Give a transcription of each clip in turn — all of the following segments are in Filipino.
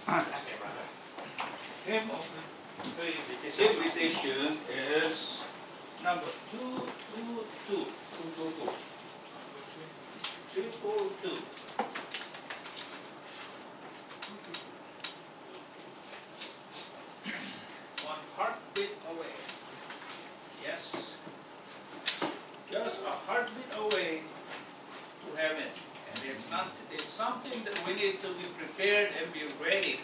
Okay, brother. Hymn of invitation is number 222. 242. One heartbeat away. Yes. Just a heartbeat away to heaven. And it's something that we need to be prepared and be ready.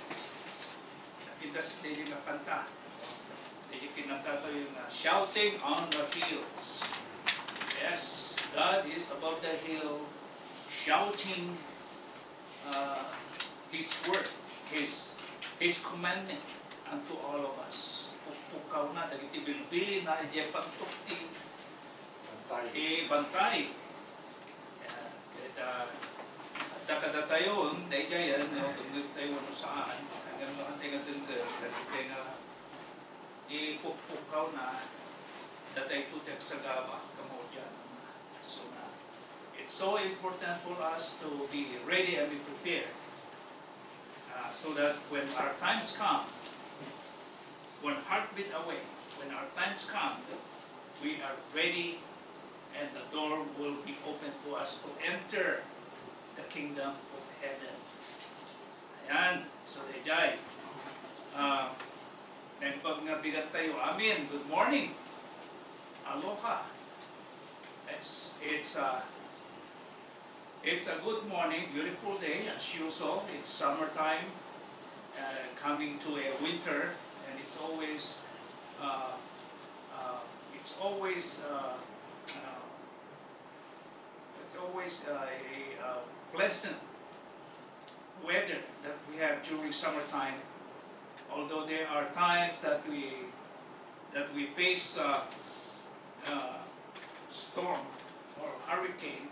Nakita sa daily na kanta. Daily kinanta tayo na shouting on the hills. Yes, God is above the hill, shouting His word, His commandment unto all of us. Pupukaw na, dagiti bilbili na, hindi pagtukti, bantay. At kadatayon, dahil yan, tungkol tayo saan, hanggang makantay nga dun dahil nga ipupukaw na, datay tutek sa gaba, kamo dyan. So it's so important for us to be ready and be prepared. So that when our times come, one heartbeat away, when our times come, we are ready and the door will be open for us to enter the kingdom of heaven. Ayan, so dayjay. Pag nga bigat tayo, amen, good morning, aloha. It's a good morning, beautiful day, as usual. It's summertime, coming to a winter, and it's always a pleasant weather that we have during summertime. Although there are times that we face storm or hurricane,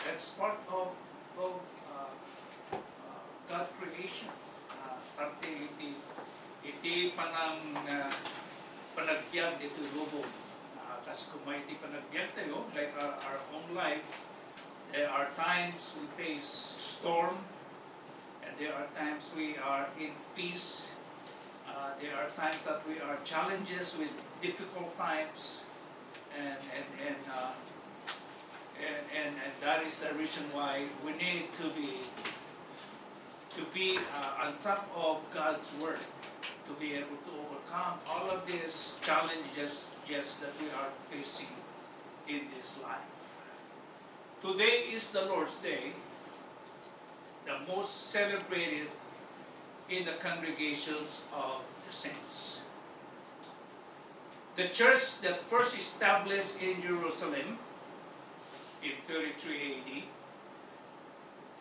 that's part of God's creation. Parte iti panagbiag dito lubong. Kasi kung may iti panagbiag tayo, like our own life, there are times we face storm, and there are times we are in peace. There are times that we are challenges with difficult times, and that is the reason why we need to be on top of God's word, to be able to overcome all of these challenges that we are facing in this life. Today is the Lord's Day, the most celebrated in the congregations of the saints. The church that first established in Jerusalem in 33 AD,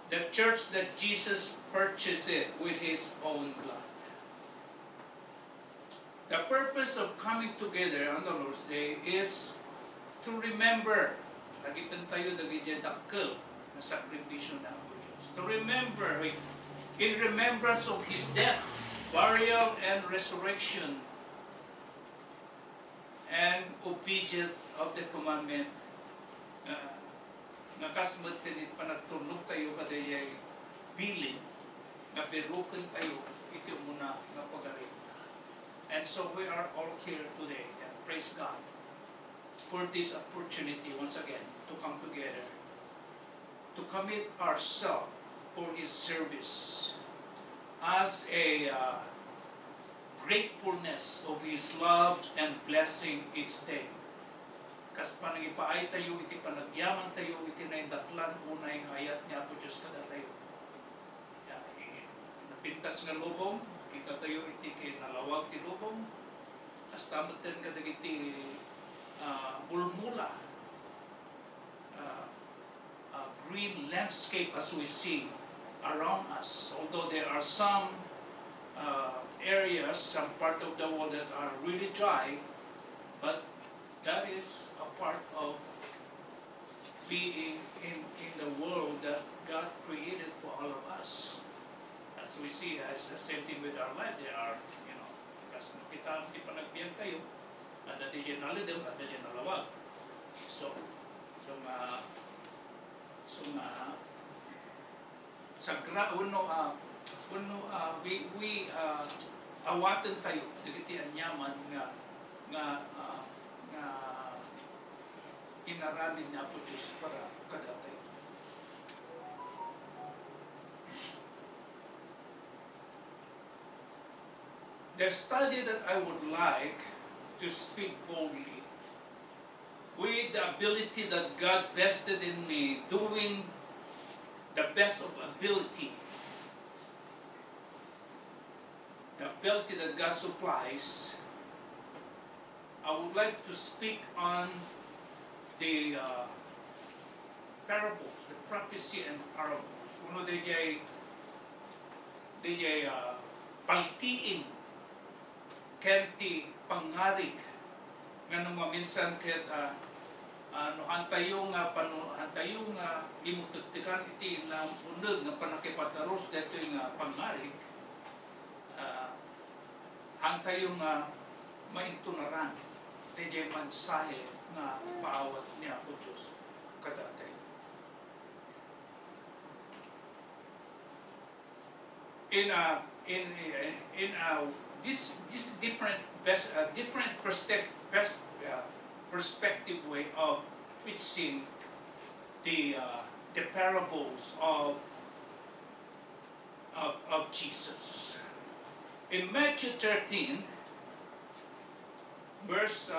the church that Jesus purchased it with His own blood. The purpose of coming together on the Lord's Day is to remember, lagitan tayo dagiti dakkel na sakripisyo na ang Diyos. To remember, in remembrance of His death, burial, and resurrection, and obedience of the commandment. Nakasmat tinit panagturnog tayo kadayay bilin, na perukan tayo, ito muna na pag-arit. And so we are all here today, and praise God for this opportunity once again to come together, to commit ourselves for His service as a gratefulness of His love and blessing each day. Kas panangipaay tayo, iti panagyaman tayo, iti na indaklan, unay hayat niya po Diyos kada tayo. Napintas nga lubong, kita tayo iti kinalawag ti lubong, kas tamatan ka dagiti bulmula, green landscape as we see around us. Although there are some areas, some part of the world that are really dry, but that is a part of being in the world that God created for all of us. As we see, as the same thing with our life, there are, kas kita di panagbiyan tayo, ada di dyan nalidem, ada dyan nalawag. awatan tayo dagiti anyaman nga nga inaramid niya po Diyos para kadatay. The study that I would like to speak boldly with the ability that God vested in me, doing the best of ability, the ability that God supplies. I would like to speak on the parables, the prophecy and parables. Uno DJ Paltiing kenti Pangngarig nga nung maminsan ket hantayong imututikan iti na unod nga panakipataros dito yung Pangngarig, hantayong maintunaran DJ mansahe nga ipaawat niya po Diyos kadatay. This different perspective way of preaching the parables of Jesus. In Matthew 13, verse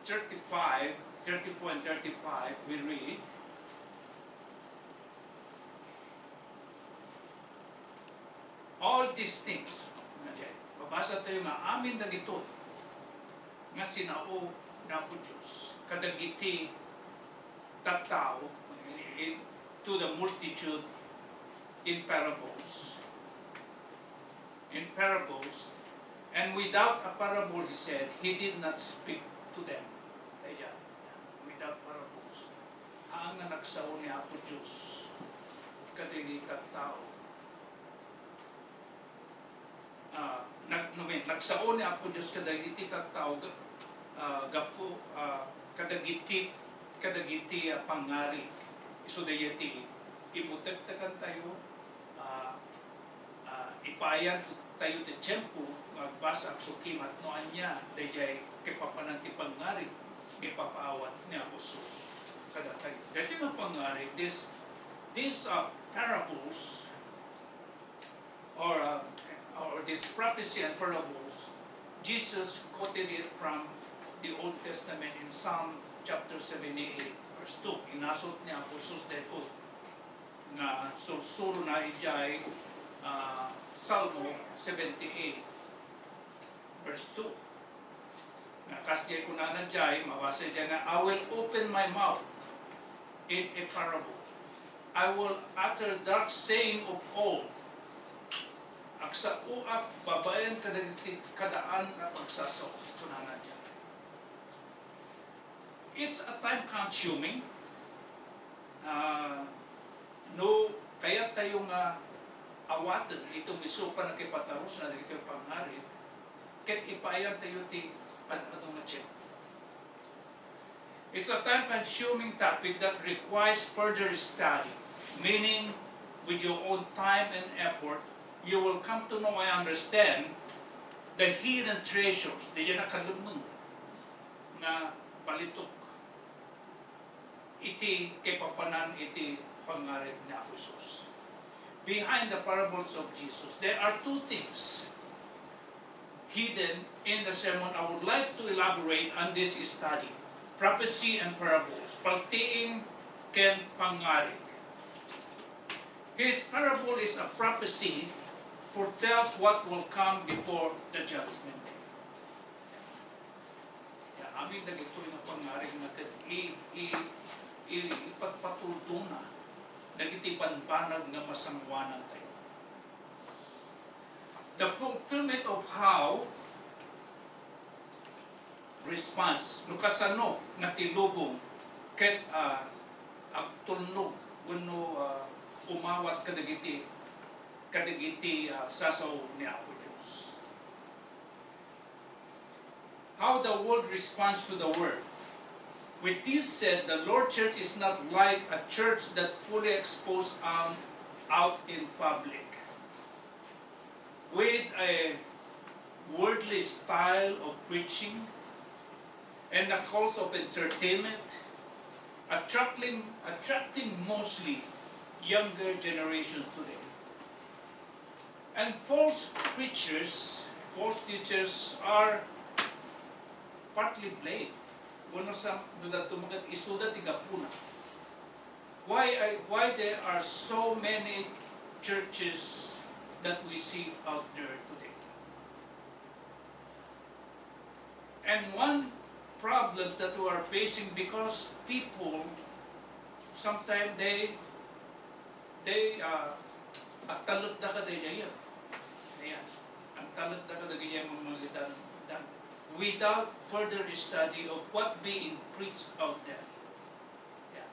34 and 35, we read, all these things, babasa tayo nga amin na ito nga sinao na po Diyos kadagiti tattao to the multitude in parables, and without a parable, he said, he did not speak to them. Ayan, without parables, ang nagsao niya po Diyos kadagiti tattao. Nagsao niya po Diyos kadagiti tattao gapo kadagiti Pangngarig. Isu dayati imutagtakan tayo, ipayan tayo ti tiyempo magbasa ang sukimat noan niya dayay kipapanan ti Pangngarig ipapaawat niya uso kadatay. Dati nga Pangngarig, these parables or this prophecy and parables, Jesus quoted it from the Old Testament in Psalm chapter 78, verse 2. Inasot niya po sus dito na susuro na ijay Salmo 78, verse 2. Nakasjay ko na nandiyan, mabasa dyan na, I will open my mouth in a parable. I will utter dark saying of old. Aksa uap babayan kadaan na pagsasaw. Kunanan dyan. It's a time consuming. Kaya tayong awatan itong isupa na kipataros na dito Pangngarig, ket ipayang tayo ti adong na check. It's a time consuming topic that requires further study, meaning with your own time and effort, you will come to know and understand the hidden treasures, di yan nakalumang na palitok. Iti kipapanan iti Pangngarig na Jesus. Behind the parables of Jesus, there are two things hidden in the sermon I would like to elaborate on this study. Prophecy and parables. Paltiing ken Pangngarig. His parable is a prophecy foretells what will come before the judgment. Amin na ito yung Pangngarig na ipagpatultuna nagitipanbanag nga masangwanan tayo. The fulfillment of how response nukasano na tilubong ket agtulnog wenno umawat kadagiti sasaw ni Apo Diyos. How the world responds to the word. With this said, the Lord Church is not like a church that fully exposed out in public with a worldly style of preaching and the cause of entertainment, attracting mostly younger generations today. And false preachers, false teachers are partly blamed. Wano sa tumagat isuda tigapuna. Why there are so many churches that we see out there today? And one problem that we are facing, because people sometimes they ang talot na ka dahil yan. Ayan. Ang talot na ka dahil yan mga dan without further study of what being preached out there. Yeah.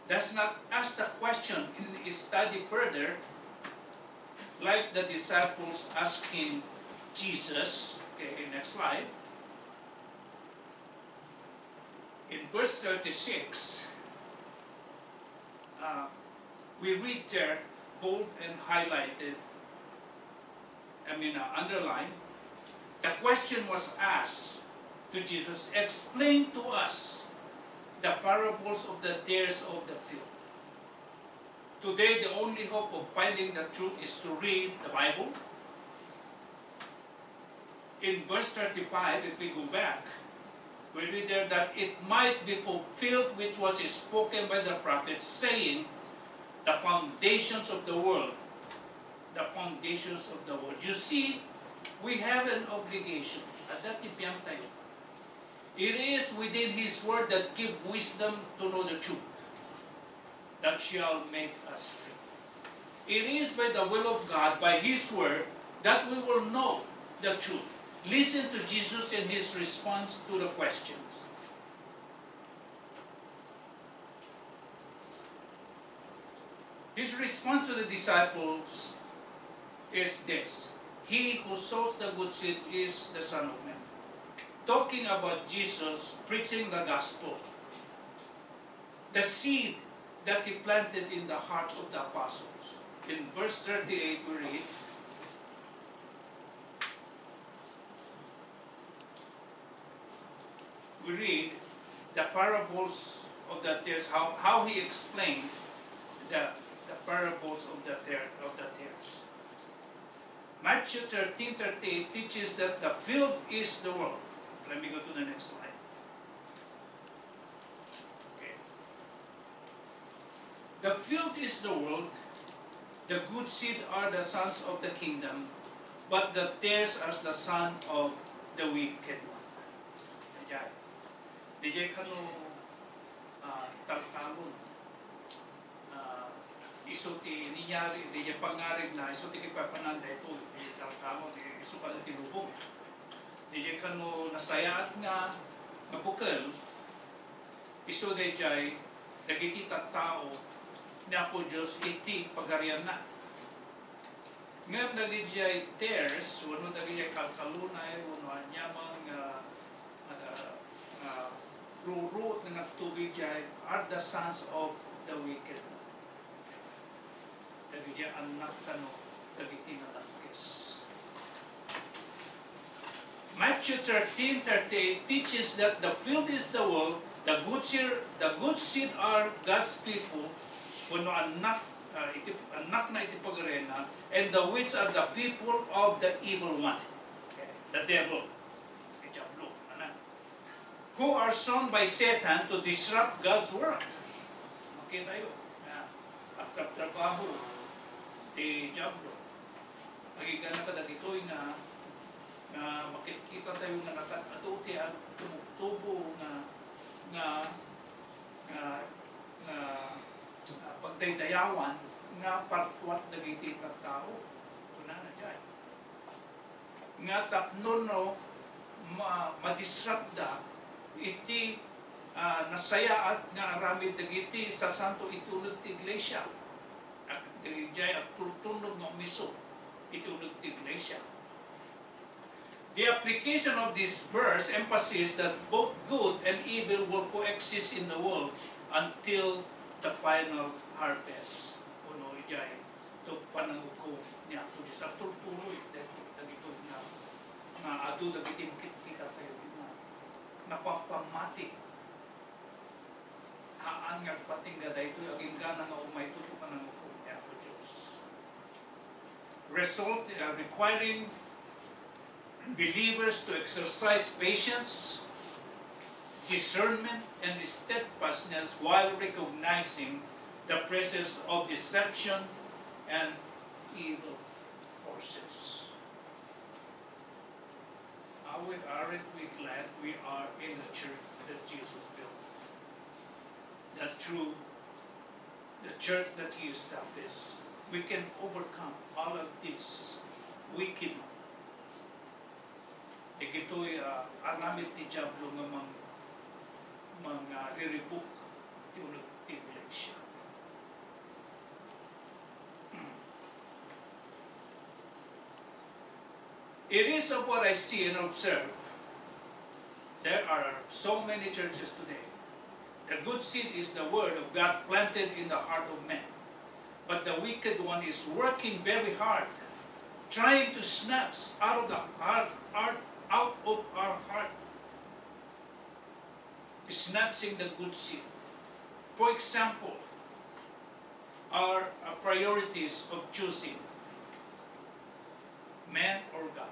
Does not ask the question and study further, like the disciples asking Jesus. Okay, next slide. In verse 36, we read there, bold and highlighted, underlined, the question was asked to Jesus, explain to us the parables of the tares of the field. Today, the only hope of finding the truth is to read the Bible. In verse 35, if we go back, we read there that it might be fulfilled which was spoken by the prophet, saying, the foundations of the world. The foundations of the world. You see, we have an obligation. It is within His word that give wisdom to know the truth, that shall make us free. It is by the will of God, by His word, that we will know the truth. Listen to Jesus in His response to the questions. His response to the disciples is this: he who sows the good seed is the Son of Man. Talking about Jesus preaching the gospel, the seed that He planted in the hearts of the apostles. In verse 38 we read the parables of the tares, how He explained the parables of the tares. Matthew 13:38 teaches that the field is the world. Let me go to the next slide. Okay. The field is the world. The good seed are the sons of the kingdom, but the tares are the son of the wicked one. Dijay kano taltalon. Isuti niyari, dijay pangngarig na, isuti kipapanan da ito, dijay taltalon, isu ka na tinubog. Dijay kano nasayaat nga mapukal, isu dijay dagiti tattao na po Diyos iti pagarian na. Ngayon dagiti tares, wano dagiti kalkalunay, wano anyamang rurut ng tubig jay are the sons of the wicked. Dagiti anak kano, dagiti nalangkis. Matthew 13:38 teaches that the field is the world, the good seed are God's people, kuno anak na iti pagarena, and the which are the people of the evil one, okay, the devil, who are sown by Satan to disrupt God's work. Okay tayo. After trabaho, di Diablo. Magigana ka dagitoy na makikita tayo na nakatuti at tumugtubo na pagdaydayawan nga partwat dagiti tao. Kuna na dyan. Nga tapnono ma-disrupt da iti nasaya at nga aramid dagiti sa santo itulog ti iglesia at dagijay at tultunog ng miso itulog ti iglesia. The application of this verse emphasizes that both good and evil will coexist in the world until the final harvest. adu dagiti kita kayo na napapamati haan nga patingga dahito aging gana nga umay tutukan ng upo niya po Diyos. Result requiring believers to exercise patience, discernment, and steadfastness while recognizing the presence of deception and evil forces. Aren't we glad we are in the church that Jesus built? That through the church that He established, we can overcome all of this wickedness. Ito'y aramid ti Diablo nga riripuk ti ulit ti Iglesia. It is of what I see and observe. There are so many churches today. The good seed is the word of God planted in the heart of man. But the wicked one is working very hard, trying to snatch out of our heart, snatching the good seed. For example, our priorities of choosing man or God.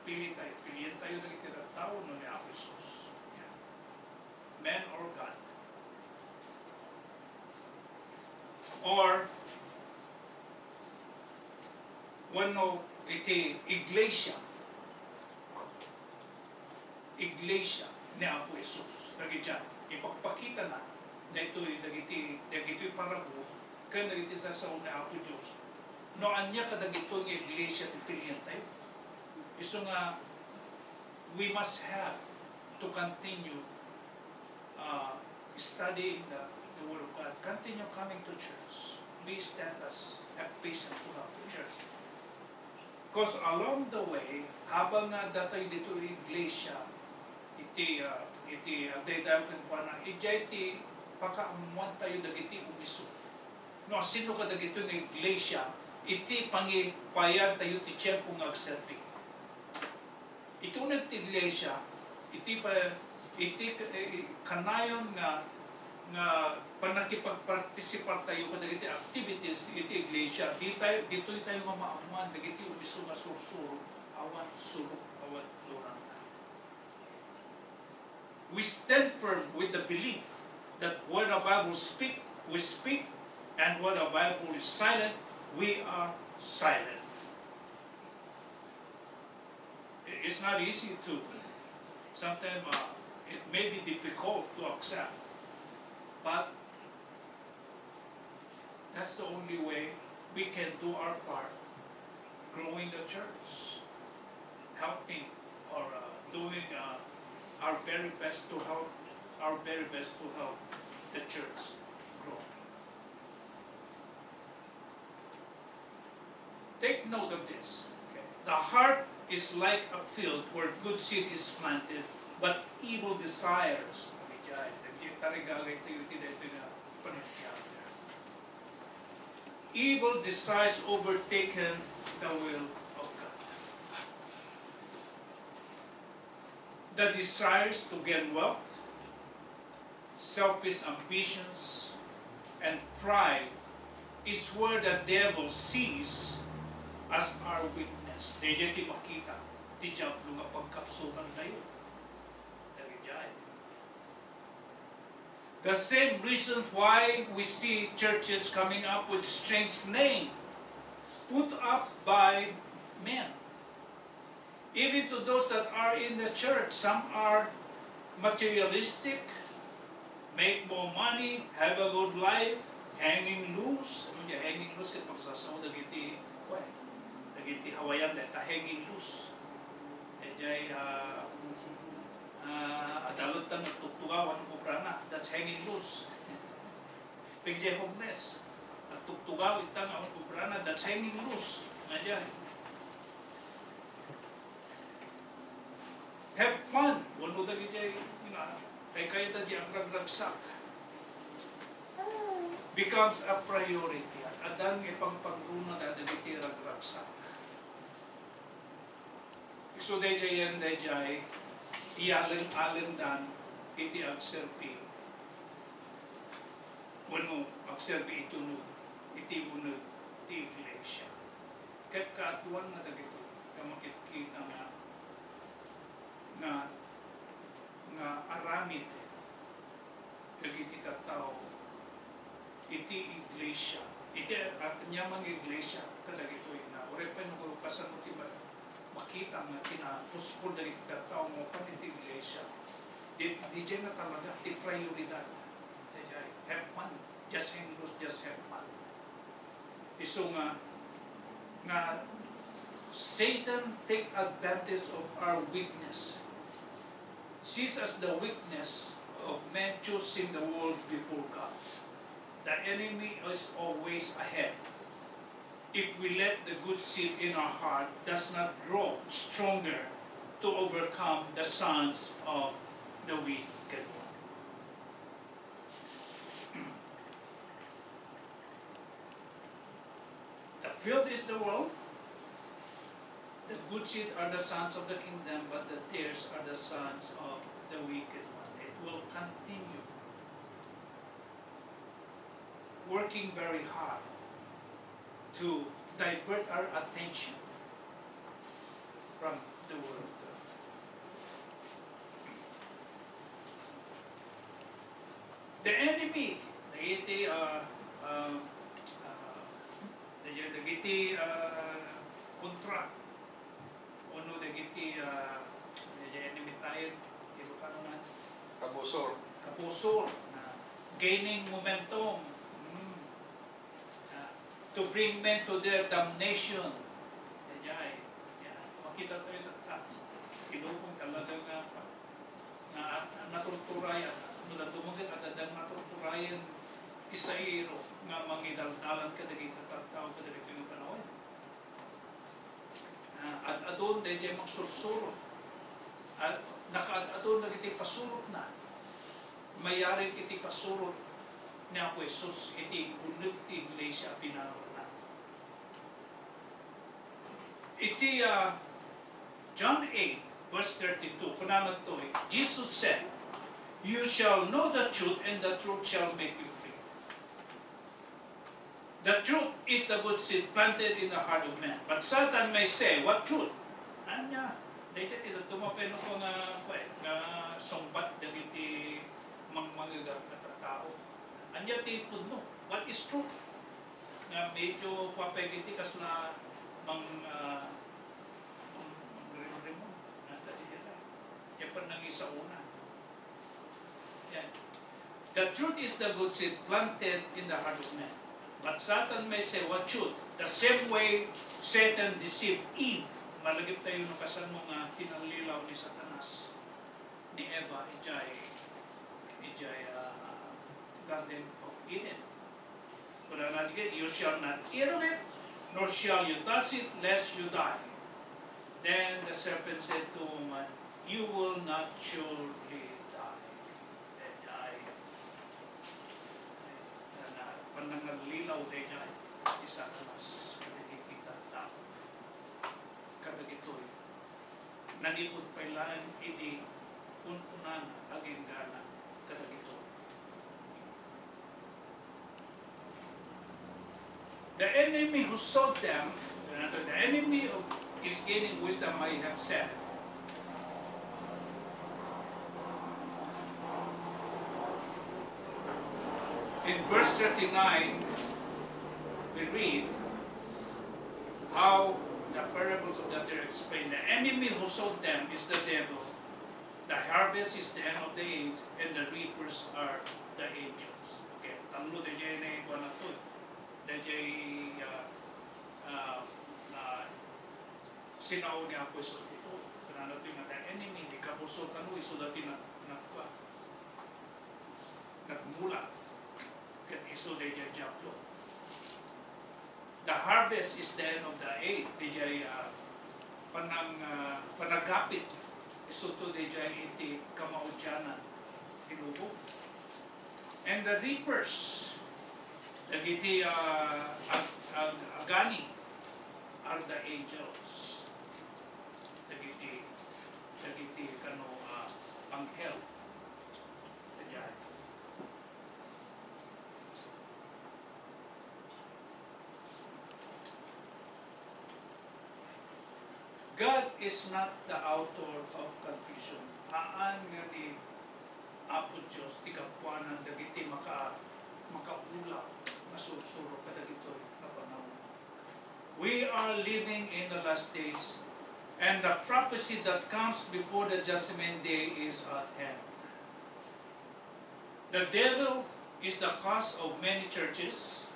Piliin tayo ng itinatao ng Jesus. Man or God. Or, wano iti Iglesia ni Apo Jesus. Dagiti ipagpakita na ito'y dagito'y parabo kan dagiti sa ni Apo Diyos. No anya ka dagito ng Iglesia ti piliin tayo. Iso nga, we must have to continue studying the Word of God. Continue coming to church. Be steadfast and patient to come to church. Because along the way, habang nga datay dito yung Iglesia, iti dayo kung na, ijay ti pakaamuan tayo dagiti umiso. No, sino ka dagito ng Iglesia, iti pangipayan tayo ti tiyempo ng agserbi. Ito nagti-Iglesia, iti kanayon nga panakipagpartisipar tayo ka dagiti activities iti Iglesia, dito tayo mamaamuan dagiti ubiso nga sursuro, awan sulok, awan lorang. We stand firm with the belief that when the Bible speak, we speak, and when the Bible is silent, we are silent. It's not easy to, sometimes it may be difficult to accept, but that's the only way we can do our part, growing the church, helping or doing our very best to help the church grow. Take note of this. Okay? The heart is like a field where good seed is planted, but evil desires. Evil desires overtaken the will of God. The desires to gain wealth, selfish ambitions, and pride is where the devil sees as our weakness. Dahil di makita, di Diablo nga pagkapsukan tayo. The same reason why we see churches coming up with strange names put up by men. Even to those that are in the church, some are materialistic, make more money, have a good life, hanging loose. Hanging loose kaya pagsasaw dagiti Hawaiian dahil hanging loose. Adalot tan nagtugtugawan ng kubrana, that's hanging loose. Tigjay homeless, nagtugtugaw itang ang kubrana, that's hanging loose. Have fun. Wano da gijay, kay kayo da di ang ragragsak. Becomes a priority. Adan ng ipang pagruna da di ragragsak. So dayjay ialin dan iti agserpi wano agserpi itunod iti unod ti iglesia. Ket kaatuan na dagito nga makikita nga aramid dagiti tattao iti iglesia iti kanyamang iglesia kadagito na orepen ko kasano ti makita nga kinapuskol dagiti tattao mo pan iti iglesia di na talaga ti prioridad have fun, just hang loose, just have fun. Iso nga Satan take advantage of our weakness, sees as the weakness of men choosing the world before God. The enemy is always ahead. If we let the good seed in our heart does not grow stronger to overcome the sons of the wicked one. The field is the world. The good seed are the sons of the kingdom, but the tares are the sons of the wicked one. It will continue working very hard to divert our attention from the word of God. The enemy, dagiti kontra ono dagiti enemy tayo ito ka naman kabusor na gaining momentum to bring men to their damnation. Makita tayo kinupong talaga nga natuturayan tumugin at adang natuturayan isayro nga mangidaldalan ka dagiti tattao ka dagiti ng panahon at adon dahil magsursurot at nakaadon dagiti pasurot na mayaring iti pasurot ni Apo Jesus iti unod ti iglesia pinanor na iti John 8 verse 32 kunanan to Jesus said, "You shall know the truth, and the truth shall make you free." The truth is the good seed planted in the heart of man. But Satan may say, "What truth?" Anya, dahil ito tumapeno ko nga sumbat dagiti mga tao. Anya ti pudno. What is truth? Nga medyo papagiti kas na rimon. Yan pa nangisa una. The truth is the good seed planted in the heart of man. But Satan may say, "What truth?" The same way Satan deceived Eve. Malagip tayo ng kasan mga pinanlilaw ni Satanas, ni Eva, ijay Garden of Eden. Kung natin, "You shall not eat of it, nor shall you touch it, lest you die." Then the serpent said to woman, "You will not surely die." Pananglilaw day niya di Satanas kadagitita tao kadagitoy nanipod pailan iti ununan aging gana kadagito. The enemy who sought them, the enemy is gaining wisdom, I have said. In verse 39, we read how the parables of that are explained. The enemy who sowed them is the devil. The harvest is the end of the age, and the reapers are the angels. Okay, tamlo de jay na iba na to. De jay sinaw ni Apo Jesus dito. Kanano to yung the enemy, di kabusog kanu, isulatin nagmula. Iso de jay diablo. The harvest is the end of the age. De jay panagapit. Iso to de jay iti kamaudyanan. Tinubo. And the reapers, dagiti agani, are the angels. Dagiti dagiti kano panghel. Kaya God is not the author of confusion. Haan nga ni Apo Diyos, tigapwanan dagiti makaulaw, masusuro kadagitoy na panahon. We are living in the last days, and the prophecy that comes before the judgment day is at hand. The devil is the cause of many churches.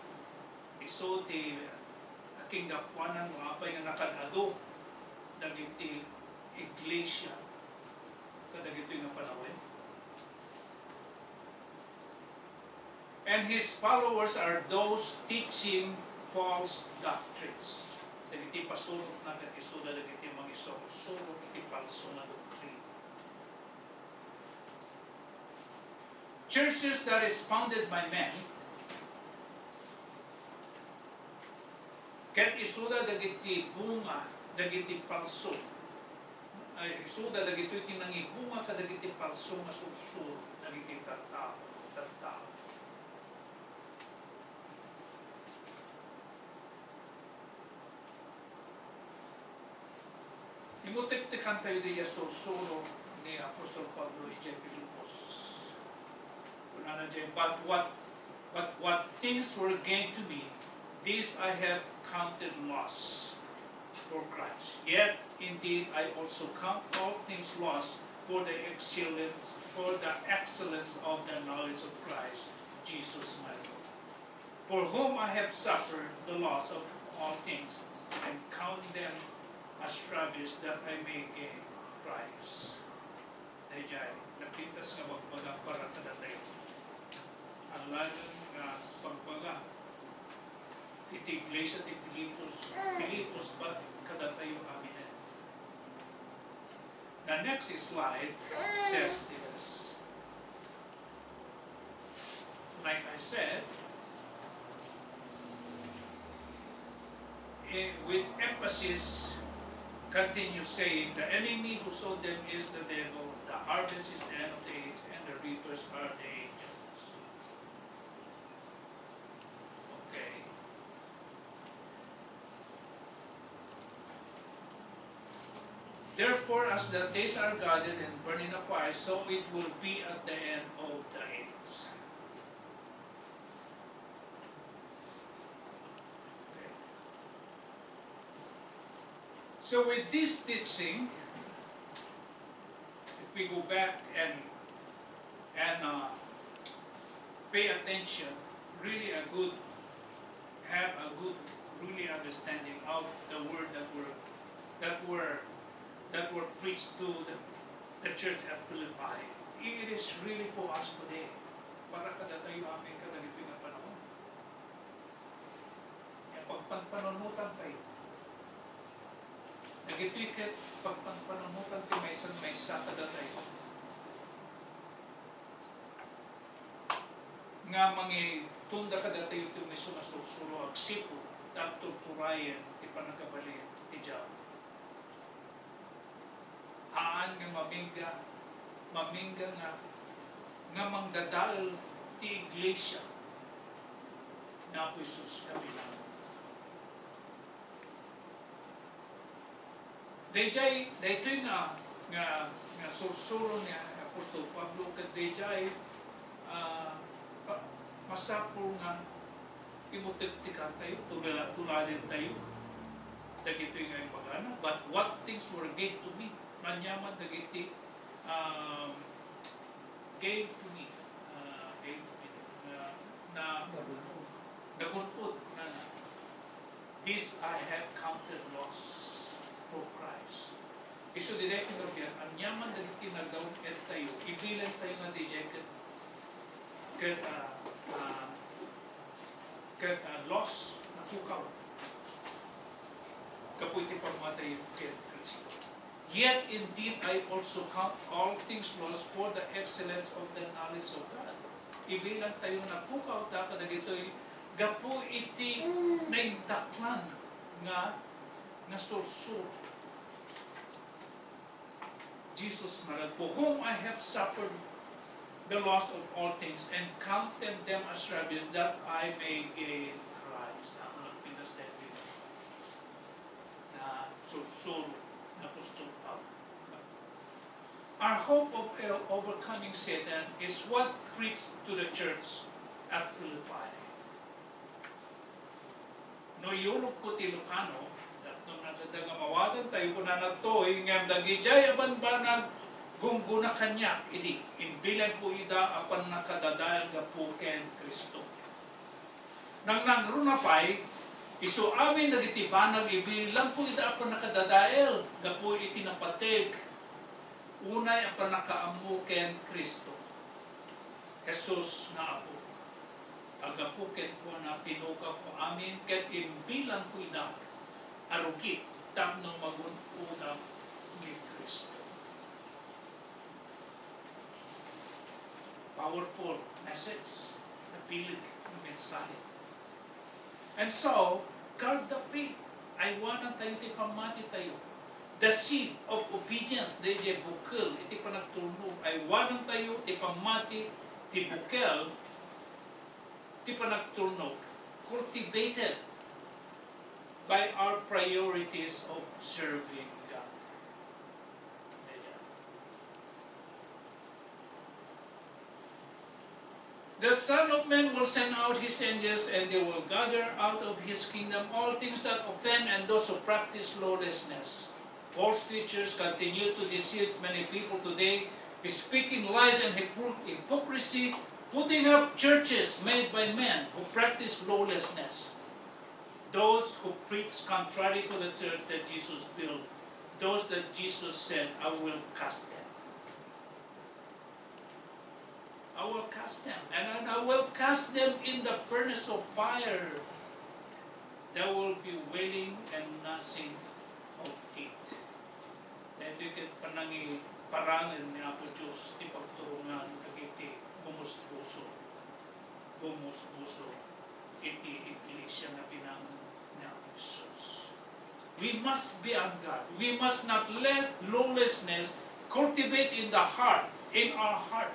Iso ti aking dapwanan mo apay nga nakadado dagiti iglesia kadagitoy nga panahon. And his followers are those teaching false doctrines. Dagiti pasulong na katisula dagiti mga isuro iti falso na doctrine. Churches that is founded by men ket isuda dagiti bunga dagiti palso. Ay isuda dagiti tinangi bunga kadagiti palso nga susur dagiti tattao. Imutik-tikan tayo diya susuro ni Apostol Pablo ijay Pilipos. Kunana diya, but what things were gained to me, this I have counted loss for Christ. Yet indeed I also count all things lost for the excellence of the knowledge of Christ Jesus my Lord, for whom I have suffered the loss of all things, and count them as rubbish that I may gain Christ. Dayjay, napintas nga magbaga para kadatay. Ang lalang nga pagbaga, iti iglesia ti Pilipos, ba't kadatay yung amin? The next slide says this. Like I said, with emphasis, continue saying, the enemy who sowed them is the devil, the harvest is the end of the age, and the reapers are the angels. Okay. Therefore, as the days are guarded and burned in a fire, so it will be at the end of the age. So with this teaching, if we go back and pay attention, really have a good really understanding of the word that were preached to the church at Philippi. It is really for us today. Para kadatayo amin kadalito nga panahon. Pagpanpanunutan tayo. Nagitiket pagpanpanunutan ti may sakada tayo. Nga tunda kada tayo ti may sumasusuro agsipo at tuturayan ti panagkabali ti Diyan. Haan nga mamingga nga mangdadal ti iglesia na po Isus kabilang. Daytoy nga sursuro ni Apostol Pablo ket dayjay masapul nga imutiktikan tayo, tulalin tayo dagitoy nga pagana. But what things were gained to me, manyaman dagiti gained to me na nagunpod na this I have counted loss for Christ. Iso direct nga biyan, ang yaman dagiti nagawin ket tayo, ibilan tayo nga DJ ket loss na pukaw. Kapuiti pagmatay ket Kristo. Yet indeed I also count all things lost for the excellence of the knowledge of God. Ibilan tayo na pukaw dapat dagitoy gapu iti naindaklan nga sursur Jesus marad po, whom I have suffered the loss of all things, and counted them as rubbish, that I may gain Christ. Ako lang pinasday na susul na pustong out. Our hope of overcoming Satan is what preached to the church at Philippi. No yunok ko ti Lucano, at nung nagdagang mawadan tayo ko na nagtoy, ngam dagijay aban ba naggunguna kanya, iti, imbilan ko ida apan nakadadayan ga puken Kristo. Nang nangrunapay, iso amin nagitibanag, ibilang ko ida apan nakadadael, ga po iti napatig, unay apan nakaamuken Kristo. Jesus na apo. Agapuken ko na pinuka ko amin, ket imbilang ko ida, arugit, tapno magunudang ni Kristo. Powerful message, napilig ng mensahe. And so, guard the faith. Ay wanan tayo, ti pamati tayo. The seed of obedience, the bukil, iti panagtunog. Ay wanan tayo, ti pamati, ti bukil, ti panagtunog. Cultivated by our priorities of serving God. The Son of Man will send out his angels, and they will gather out of his kingdom all things that offend and those who practice lawlessness. False teachers continue to deceive many people today, speaking lies and hypocrisy, putting up churches made by men who practice lawlessness. Those who preach contrary to the church that Jesus built, those that Jesus said, I will cast them. I will cast them, and I will cast them in the furnace of fire. There will be wailing and gnashing of teeth. Ito yung panangi parangin ni Apo Diyos, di pagturungan, iti bumusbuso, iti iglesia na pinang ni Apo Jesus. We must be on guard. We must not let lawlessness cultivate in the heart, in our heart.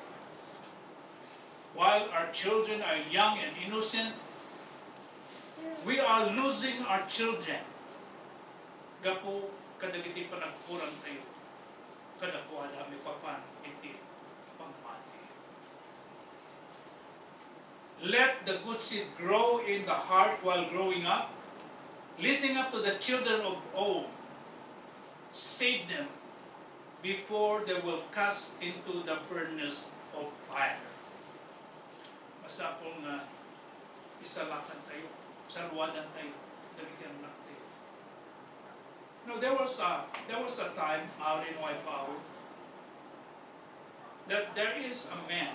While our children are young and innocent, we are losing our children. Gapo kadagiti panagkurang tayo, kadakuha na maipapan iti pangmati. Let the good seed grow in the heart while growing up. Listen up to the children of old. Save them before they will cast into the furnace of fire. Masapol nga isalakan tayo, salwadan tayo, dagitian na tayo. No, there was a time out in Waipao that there is a man,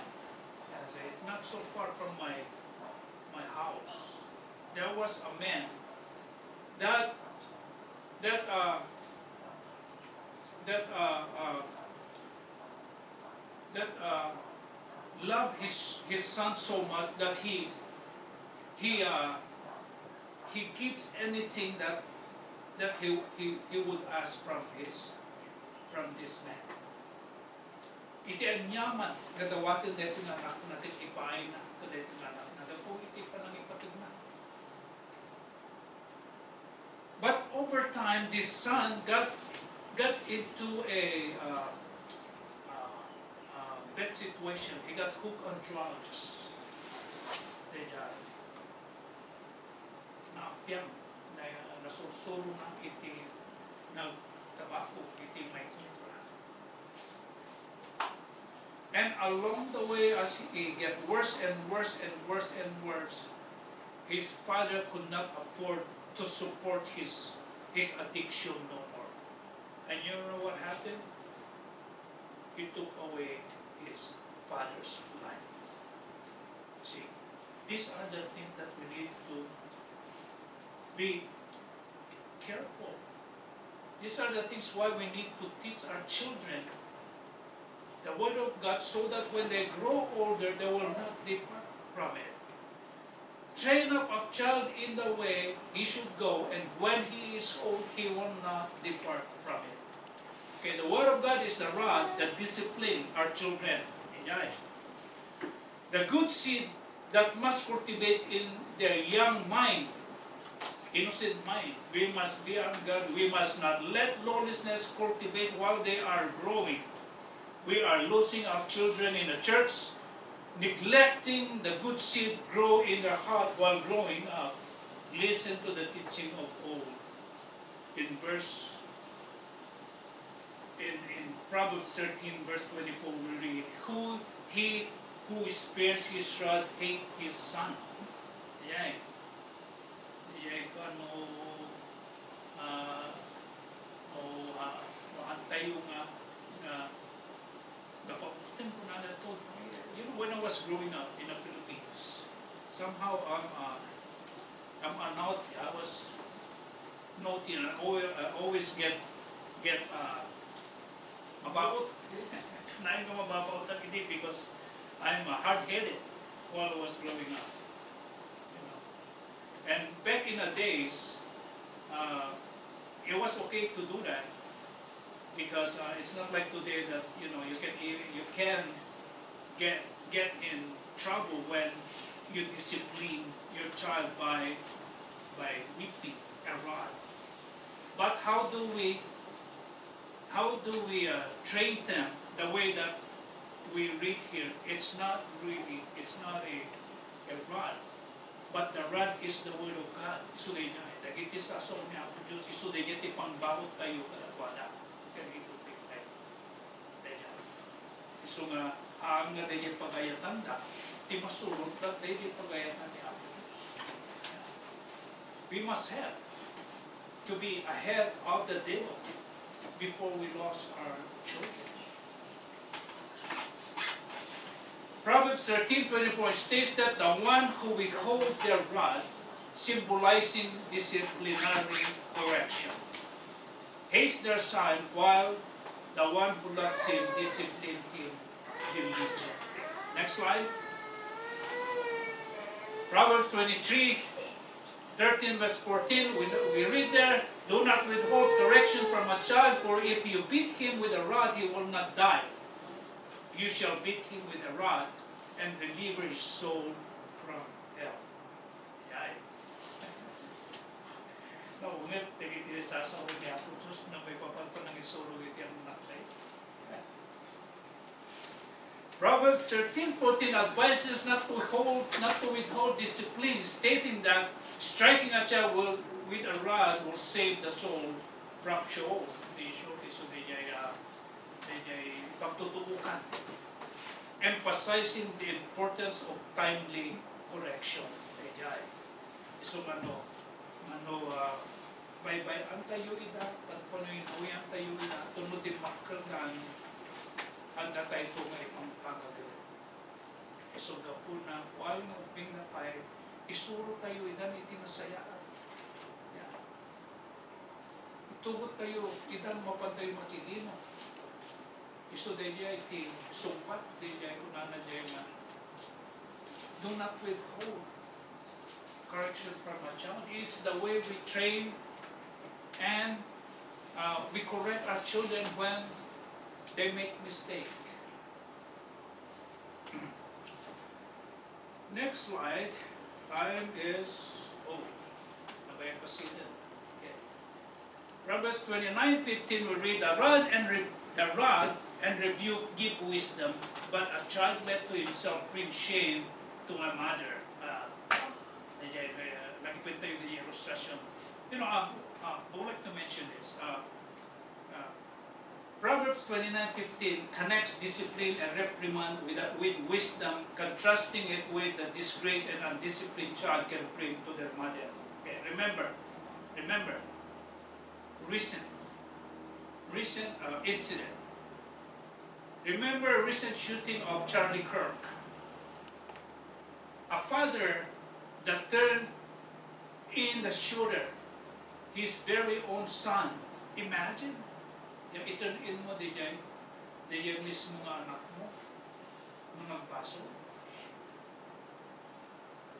not so far from my house. There was a man that loved his son so much that he gives anything that he would ask from this man. Iti anyaman gadawatin dito nga anak nakitipaay na kadito nga anak nagapo iti panangipatig na. But over time, this son got into a bad situation. He got hooked on drugs. They died. Naapyang, nasusulo na iti nagtabako, iti may kontra. And along the way, as he get worse and worse and worse and worse, his father could not afford to support his addiction no more. And you know what happened? He took away his father's life. See, these are the things that we need to be careful. These are the things why we need to teach our children the Word of God, so that when they grow older, they will not depart from it. Train up a child in the way he should go, and when he is old, he will not depart from it. Okay, the Word of God is the rod that discipline our children. Ayan. The good seed that must cultivate in their young mind, innocent mind. We must be on God. We must not let lawlessness cultivate while they are growing. We are losing our children in the church, neglecting the good seed grow in their heart while growing up. Listen to the teaching of old. In Proverbs 13 verse 24 we read, he who spares his rod hate his son. Ayan. Ayan ko ano, antayo nga, napaputin ko na ito. You know, when I was growing up in the Philippines, somehow I was naughty and I always get mababot. Nain ko mababot ang hindi because I'm hard-headed while I was growing up. You know. And back in the days, it was okay to do that because it's not like today that you know you can get in trouble when you discipline your child by whipping a rod. But how do we train them the way that we read here? It's not a rod, but the rod is the Word of God. Isuday niya, dagiti sa aso niya ako Diyos, isuday niya ti pangbawot tayo kadakwada. Ganito tayo. Isu nga, ang nga dahi pagayatan da, ti masulod na dahi pagayatan ni ako Diyos. We must have to be ahead of the devil before we lost our children. Proverbs 13:24 states that the one who withholds their rod, symbolizing disciplinary correction, hates their son, while the one who loves him disciplines him diligently. Next slide. Proverbs 23:13 verse 14, we read there, do not withhold correction from a child, for if you beat him with a rod, he will not die. You shall beat him with a rod and deliver his soul from hell. Yay. No, ngunit, tigit sa asawa niya po, Diyos, na may papanpan ng isuro iti ang naktay. Proverbs 13:14 advises not to withhold discipline, stating that striking a child with a rod will save the soul from Sheol. So they pagtutuukan, emphasizing the importance of timely correction. So bay antayo ida at panoy antayo ida tunod din makalgan ang datay ito nga ipang Pangngarig. So gapuna wal nga uping na pay isuro tayo idan iti nasayaan. Itugot tayo idan mapanday makilino. Iso daya iti sumpat daya kunana daya nga do not withhold correction from a child. It's the way we train and we correct our children when they make mistake. Next slide. Time is nabayan pa sila. Okay. Proverbs 29:15 we read, the rod and rebuke give wisdom, but a child left to himself brings shame to a mother. Nagipin tayo ng illustration. You know, I would like to mention this. Proverbs 29:15 connects discipline and reprimand with wisdom, contrasting it with the disgrace an undisciplined child can bring to their mother. Okay, remember, recent incident. Remember recent shooting of Charlie Kirk. A father that turned in the shooter, his very own son. Imagine. Yung iturn-in mo diyan mismo nga anak mo nung nagpaso.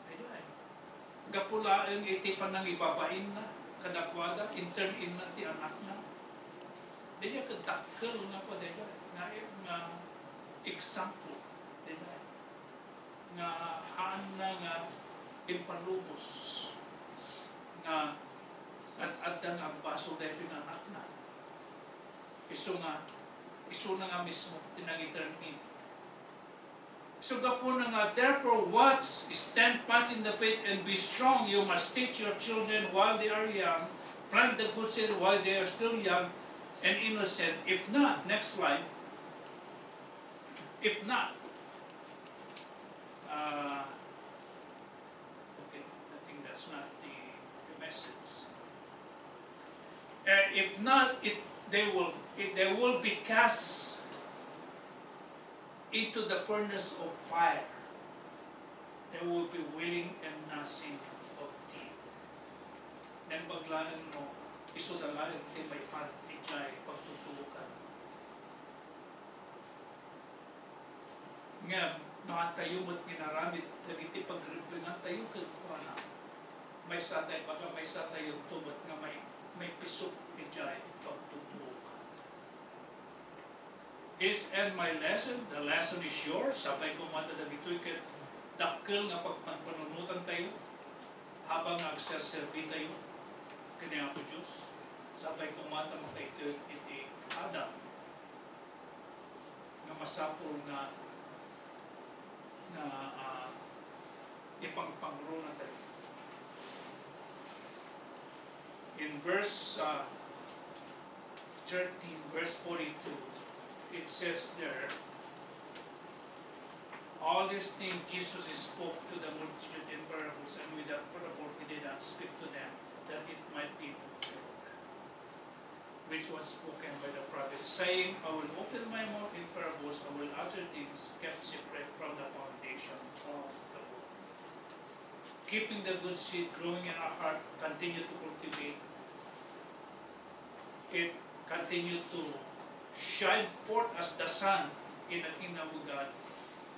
Ayun. Gapulaan iti pa nang ibabain na kadakwada, in-turn-in na ti anak na. Diya ka dakkel nga po diba nga example diba nga haan na nga impalubos nga at nga baso dahil pinanak na iso na nga mismo tinagitan in. So gapo na nga, therefore watch, stand fast in the faith and be strong. You must teach your children while they are young, plant the good seed while they are still young and innocent. If not, next slide. If not, okay, I think that's not the message. If not, they will be cast into the furnace of fire. They will be willing and gnashing of teeth. Then baglaan mo, isudalain ti may pantiglay pagtutukan. Nga, tayo mo't ginaramit, nagiti pagribingan tayo kagkuha na. May satay, baka may satay yung tubat nga may pisok ijay pagtutukan. This and my lesson, the lesson is yours. Sabay ko mata na bito'y dakkel nga pagpanunutan tayo habang nagserserbi tayo kanya ako Diyos. Sabay ko mata makaito iti adal nga masapol na ipangpangro na tayo. In verse 13, verse 42, it says there, all these things Jesus spoke to the multitude in parables, and with that parable he did not speak to them, that it might be fulfilled, which was spoken by the prophet, saying, I will open my mouth in parables, I will utter things kept secret from the foundation of the world. Keeping the good seed growing in our heart, continue to cultivate it, continue to shine forth as the sun in the kingdom of God.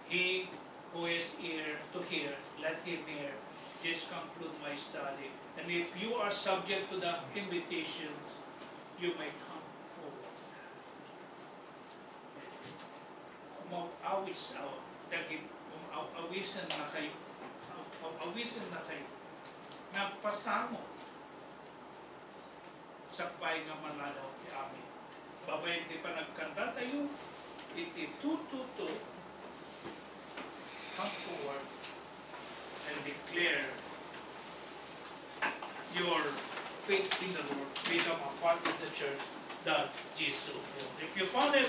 He who is ear to hear, let him hear. This conclude my study. And if you are subject to the invitations, you may come forward. Awis awisan na kayo. Awisan na kayo. Nagpasamo. Sakbay nga manladaw ti amin. Babay di pa nagkanta tayo, iti tututo, come forward and declare your faith in the Lord, become a part of the church that Jesus built. If you found it